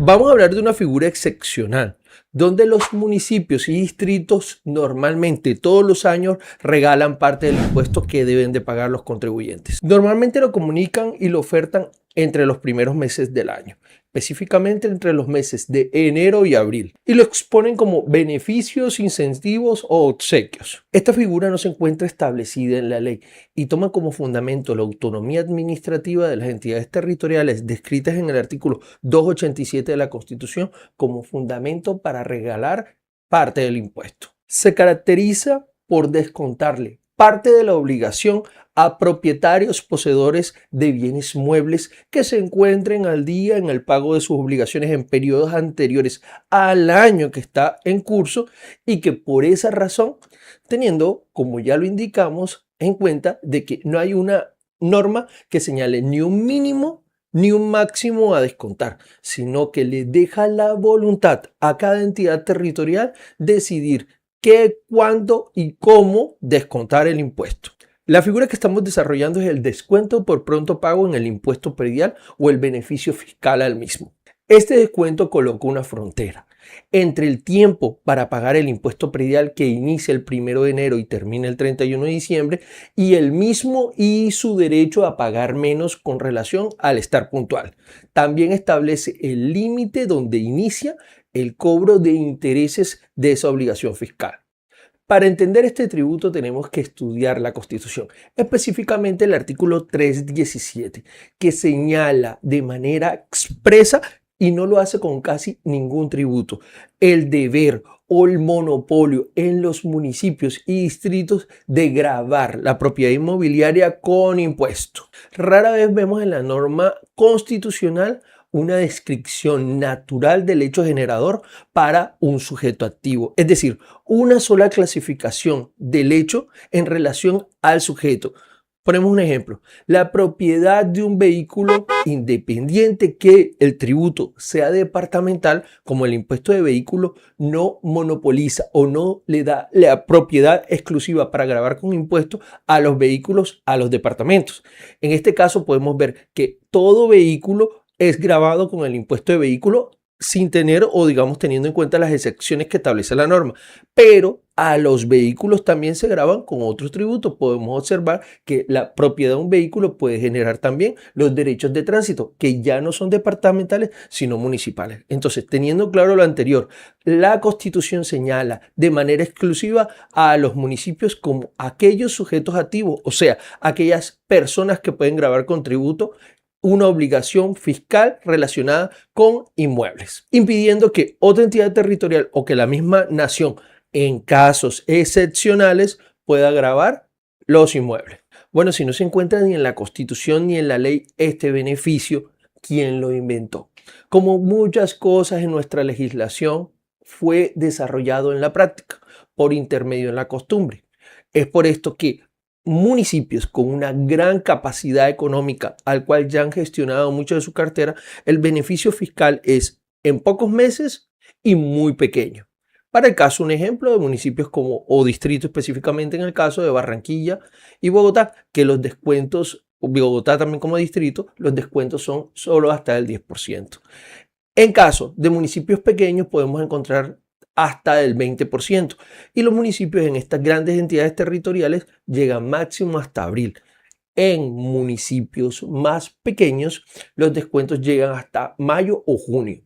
Vamos a hablar de una figura excepcional, donde los municipios y distritos normalmente todos los años regalan parte del impuesto que deben de pagar los contribuyentes. Normalmente lo comunican y lo ofertan entre los primeros meses del año, específicamente entre los meses de enero y abril, y lo exponen como beneficios, incentivos o obsequios. Esta figura no se encuentra establecida en la ley y toma como fundamento la autonomía administrativa de las entidades territoriales descritas en el artículo 287 de la Constitución como fundamento para regalar parte del impuesto. Se caracteriza por descontarle parte de la obligación a propietarios poseedores de bienes muebles que se encuentren al día en el pago de sus obligaciones en periodos anteriores al año que está en curso y que por esa razón, teniendo, como ya lo indicamos, en cuenta de que no hay una norma que señale ni un mínimo ni un máximo a descontar, sino que le deja la voluntad a cada entidad territorial decidir qué, cuándo y cómo descontar el impuesto. La figura que estamos desarrollando es el descuento por pronto pago en el impuesto predial o el beneficio fiscal al mismo. Este descuento coloca una frontera entre el tiempo para pagar el impuesto predial que inicia el 1 de enero y termina el 31 de diciembre y el mismo y su derecho a pagar menos con relación al estar puntual. También establece el límite donde inicia el cobro de intereses de esa obligación fiscal. Para entender este tributo tenemos que estudiar la Constitución, específicamente el artículo 317, que señala de manera expresa y no lo hace con casi ningún tributo, el deber o el monopolio en los municipios y distritos de gravar la propiedad inmobiliaria con impuesto. Rara vez vemos en la norma constitucional una descripción natural del hecho generador para un sujeto activo, es decir, una sola clasificación del hecho en relación al sujeto. Ponemos un ejemplo, la propiedad de un vehículo independiente que el tributo sea departamental, como el impuesto de vehículo, no monopoliza o no le da la propiedad exclusiva para gravar con impuestos a los vehículos, a los departamentos. En este caso podemos ver que todo vehículo es gravado con el impuesto de vehículo sin tener o digamos teniendo en cuenta las excepciones que establece la norma, pero a los vehículos también se gravan con otros tributos. Podemos observar que la propiedad de un vehículo puede generar también los derechos de tránsito que ya no son departamentales sino municipales. Entonces, teniendo claro lo anterior, la Constitución señala de manera exclusiva a los municipios como aquellos sujetos activos, o sea, aquellas personas que pueden gravar con tributo una obligación fiscal relacionada con inmuebles, impidiendo que otra entidad territorial o que la misma nación, en casos excepcionales, pueda gravar los inmuebles. Bueno, si no se encuentra ni en la Constitución ni en la ley este beneficio, ¿quién lo inventó? Como muchas cosas en nuestra legislación, fue desarrollado en la práctica por intermedio de la costumbre. Es por esto que municipios con una gran capacidad económica al cual ya han gestionado mucho de su cartera, el beneficio fiscal es en pocos meses y muy pequeño. Para el caso, un ejemplo de municipios como o distritos específicamente en el caso de Barranquilla y Bogotá, que los descuentos, Bogotá también como distrito, los descuentos son solo hasta el 10%. En caso de municipios pequeños podemos encontrar hasta el 20%. Y los municipios en estas grandes entidades territoriales llegan máximo hasta abril. En municipios más pequeños, los descuentos llegan hasta mayo o junio.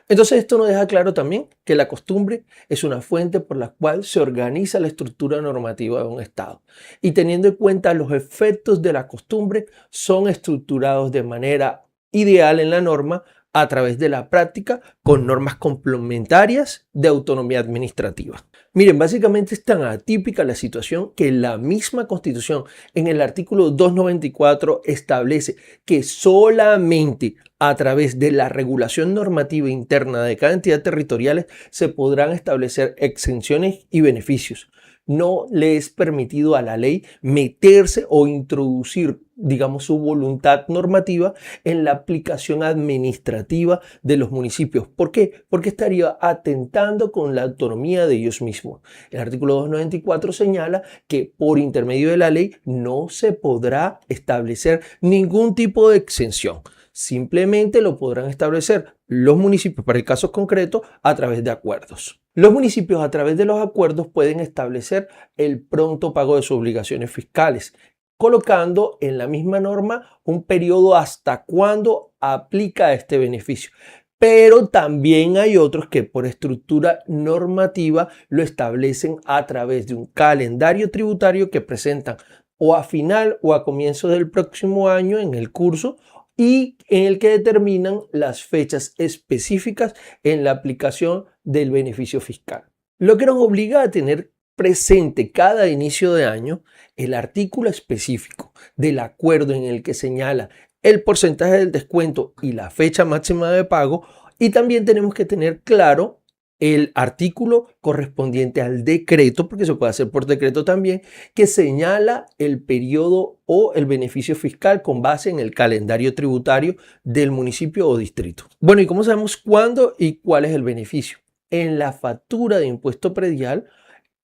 Entonces esto nos deja claro también que la costumbre es una fuente por la cual se organiza la estructura normativa de un Estado. Y teniendo en cuenta los efectos de la costumbre, son estructurados de manera ideal en la norma a través de la práctica con normas complementarias de autonomía administrativa. Miren, básicamente es tan atípica la situación que la misma Constitución en el artículo 294 establece que solamente a través de la regulación normativa interna de cada entidad territorial se podrán establecer exenciones y beneficios. No le es permitido a la ley meterse o introducir, digamos, su voluntad normativa en la aplicación administrativa de los municipios. ¿Por qué? Porque estaría atentando con la autonomía de ellos mismos. El artículo 294 señala que por intermedio de la ley no se podrá establecer ningún tipo de exención. Simplemente lo podrán establecer los municipios, para el caso concreto, a través de acuerdos. Los municipios, a través de los acuerdos, pueden establecer el pronto pago de sus obligaciones fiscales, colocando en la misma norma un periodo hasta cuándo aplica este beneficio. Pero también hay otros que por estructura normativa lo establecen a través de un calendario tributario que presentan o a final o a comienzo del próximo año en el curso, y en el que determinan las fechas específicas en la aplicación del beneficio fiscal. Lo que nos obliga a tener presente cada inicio de año el artículo específico del acuerdo en el que señala el porcentaje del descuento y la fecha máxima de pago, y también tenemos que tener claro el artículo correspondiente al decreto, porque se puede hacer por decreto también, que señala el periodo o el beneficio fiscal con base en el calendario tributario del municipio o distrito. Bueno, ¿y cómo sabemos cuándo y cuál es el beneficio? En la factura de impuesto predial,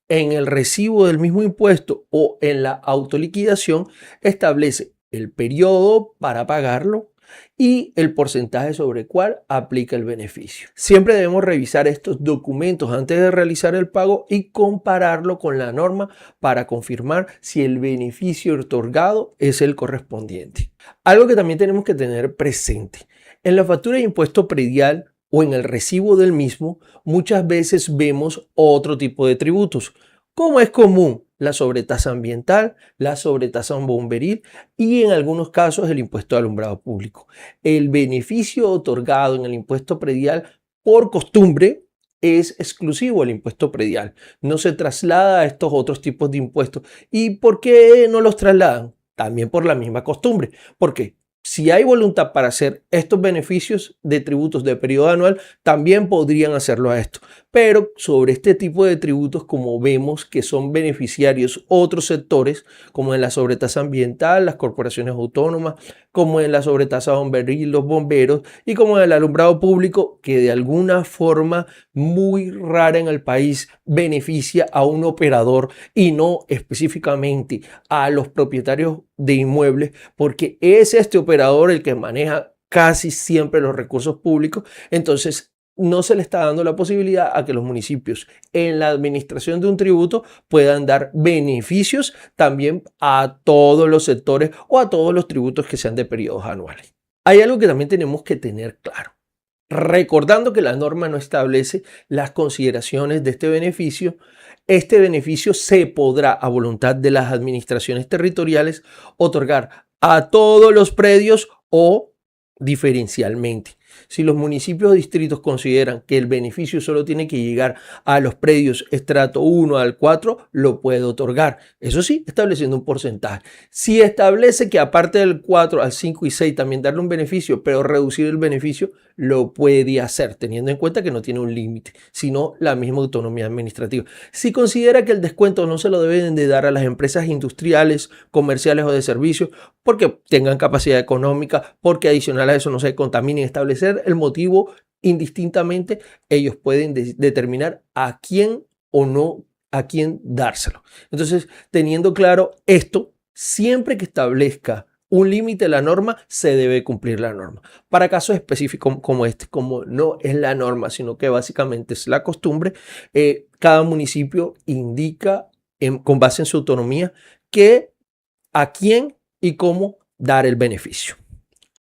en el recibo del mismo impuesto o en la autoliquidación establece el periodo para pagarlo y el porcentaje sobre el cual aplica el beneficio. Siempre debemos revisar estos documentos antes de realizar el pago y compararlo con la norma para confirmar si el beneficio otorgado es el correspondiente. Algo que también tenemos que tener presente: en la factura de impuesto predial o en el recibo del mismo, muchas veces vemos otro tipo de tributos, como es común: la sobretasa ambiental, la sobretasa bomberil y en algunos casos el impuesto de alumbrado público. El beneficio otorgado en el impuesto predial por costumbre es exclusivo al impuesto predial. No se traslada a estos otros tipos de impuestos. ¿Y por qué no los trasladan? También por la misma costumbre. ¿Por qué? Si hay voluntad para hacer estos beneficios de tributos de periodo anual, también podrían hacerlo a esto. Pero sobre este tipo de tributos, como vemos que son beneficiarios otros sectores, como en la sobretasa ambiental, las corporaciones autónomas, como en la sobretasa bomberil, los bomberos, y como en el alumbrado público, que de alguna forma muy rara en el país beneficia a un operador y no específicamente a los propietarios de inmuebles, porque es este operador el que maneja casi siempre los recursos públicos. Entonces no se le está dando la posibilidad a que los municipios en la administración de un tributo puedan dar beneficios también a todos los sectores o a todos los tributos que sean de periodos anuales. Hay algo que también tenemos que tener claro. Recordando que la norma no establece las consideraciones de este beneficio se podrá, a voluntad de las administraciones territoriales, otorgar a todos los predios o diferencialmente. Si los municipios o distritos consideran que el beneficio solo tiene que llegar a los predios estrato 1 al 4, lo puede otorgar. Eso sí, estableciendo un porcentaje. Si establece que aparte del 4 al 5 y 6 también darle un beneficio, pero reducir el beneficio, lo puede hacer, teniendo en cuenta que no tiene un límite, sino la misma autonomía administrativa. Si considera que el descuento no se lo deben de dar a las empresas industriales, comerciales o de servicios, porque tengan capacidad económica, porque adicional a eso no se contaminen, establecer el motivo indistintamente, ellos pueden determinar a quién o no a quién dárselo. Entonces, teniendo claro esto, siempre que establezca un límite de la norma, se debe cumplir la norma. Para casos específicos como este, como no es la norma, sino que básicamente es la costumbre, cada municipio indica con base en su autonomía a quién y cómo dar el beneficio.